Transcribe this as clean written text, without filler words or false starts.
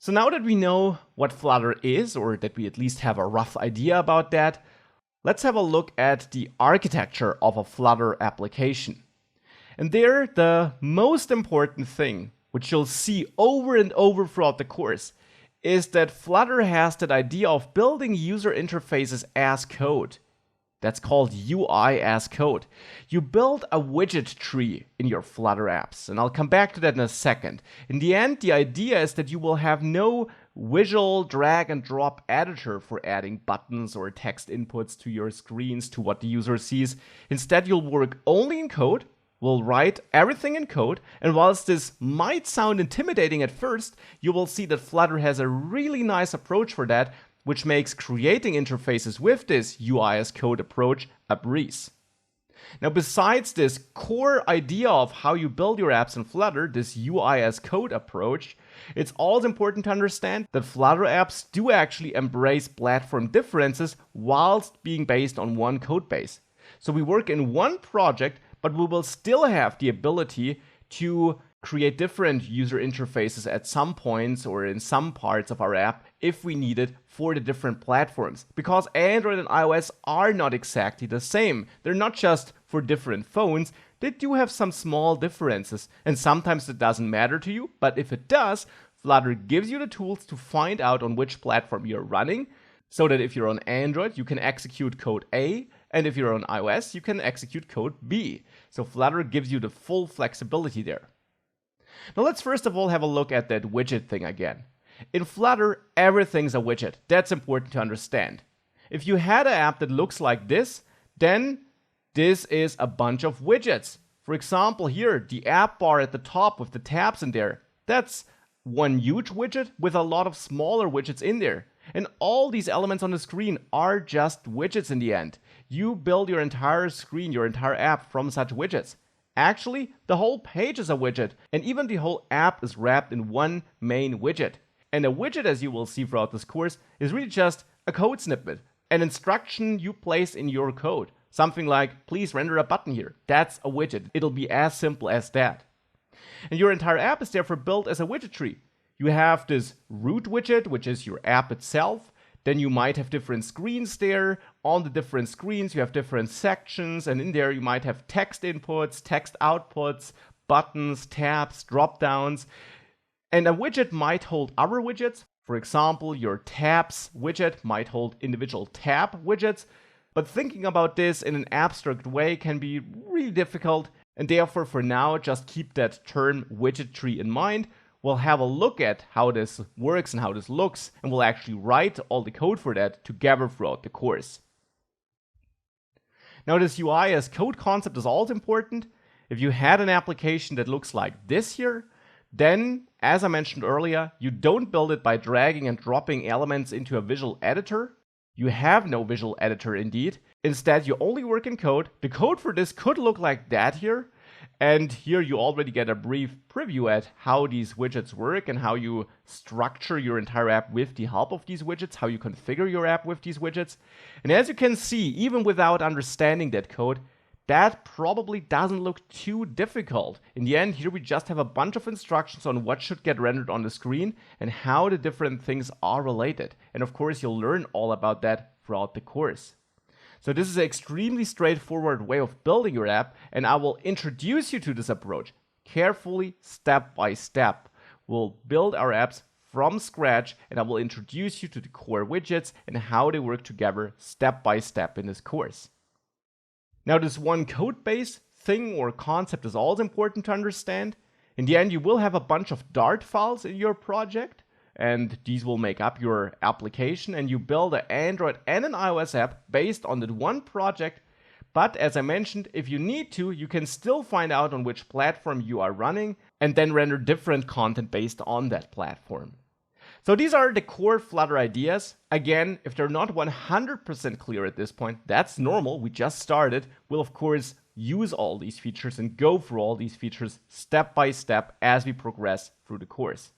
So now that we know what Flutter is, or that we at least have a rough idea about that, let's have a look at the architecture of a Flutter application. And there, the most important thing, which you'll see over and over throughout the course, is that Flutter has that idea of building user interfaces as code. That's called UI as code. You build a widget tree in your Flutter apps, and I'll come back to that in a second. In the end, the idea is that you will have no visual drag and drop editor for adding buttons or text inputs to your screens to what the user sees. Instead, you'll work only in code. We'll write everything in code, and whilst this might sound intimidating at first, you will see that Flutter has a really nice approach for that, which makes creating interfaces with this UI as code approach a breeze. Now, besides this core idea of how you build your apps in Flutter, this UI as code approach, it's also important to understand that Flutter apps do actually embrace platform differences whilst being based on one code base. So we work in one project, but we will still have the ability to create different user interfaces at some points or in some parts of our app if we need it for the different platforms. Because Android and iOS are not exactly the same. They're not just for different phones, they do have some small differences. And sometimes it doesn't matter to you, but if it does, Flutter gives you the tools to find out on which platform you're running, so that if you're on Android, you can execute code A, and if you're on iOS, you can execute code B. So Flutter gives you the full flexibility there. Now let's first of all have a look at that widget thing again. In Flutter, everything's a widget. That's important to understand. If you had an app that looks like this, then this is a bunch of widgets. For example, here, the app bar at the top with the tabs in there, that's one huge widget with a lot of smaller widgets in there. And all these elements on the screen are just widgets in the end. You build your entire screen, your entire app from such widgets. Actually, the whole page is a widget, and even the whole app is wrapped in one main widget. And a widget, as you will see throughout this course, is really just a code snippet, an instruction you place in your code. Something like, please render a button here. That's a widget. It'll be as simple as that. And your entire app is therefore built as a widget tree. You have this root widget, which is your app itself. Then you might have different screens there. On the different screens, you have different sections, and in there you might have text inputs, text outputs, buttons, tabs, drop-downs. And a widget might hold other widgets. For example, your tabs widget might hold individual tab widgets. But thinking about this in an abstract way can be really difficult, and therefore for now, just keep that term widget tree in mind. We'll have a look at how this works and how this looks, and we'll actually write all the code for that together throughout the course. Now, this UI as code concept is also important. If you had an application that looks like this here, then, as I mentioned earlier, you don't build it by dragging and dropping elements into a visual editor. You have no visual editor indeed. Instead, you only work in code. The code for this could look like that here. And here you already get a brief preview at how these widgets work and how you structure your entire app with the help of these widgets, how you configure your app with these widgets. And as you can see, even without understanding that code, that probably doesn't look too difficult. In the end, here we just have a bunch of instructions on what should get rendered on the screen and how the different things are related. And of course, you'll learn all about that throughout the course. So this is an extremely straightforward way of building your app, and I will introduce you to this approach carefully, step by step. We'll build our apps from scratch, and I will introduce you to the core widgets and how they work together step by step in this course. Now, this one code base thing or concept is also important to understand. In the end, you will have a bunch of Dart files in your project, and these will make up your application, and you build an Android and an iOS app based on that one project. But as I mentioned, if you need to, you can still find out on which platform you are running and then render different content based on that platform. So these are the core Flutter ideas. Again, if they're not 100% clear at this point, that's normal. We just started. We'll of course use all these features and go through all these features step by step as we progress through the course.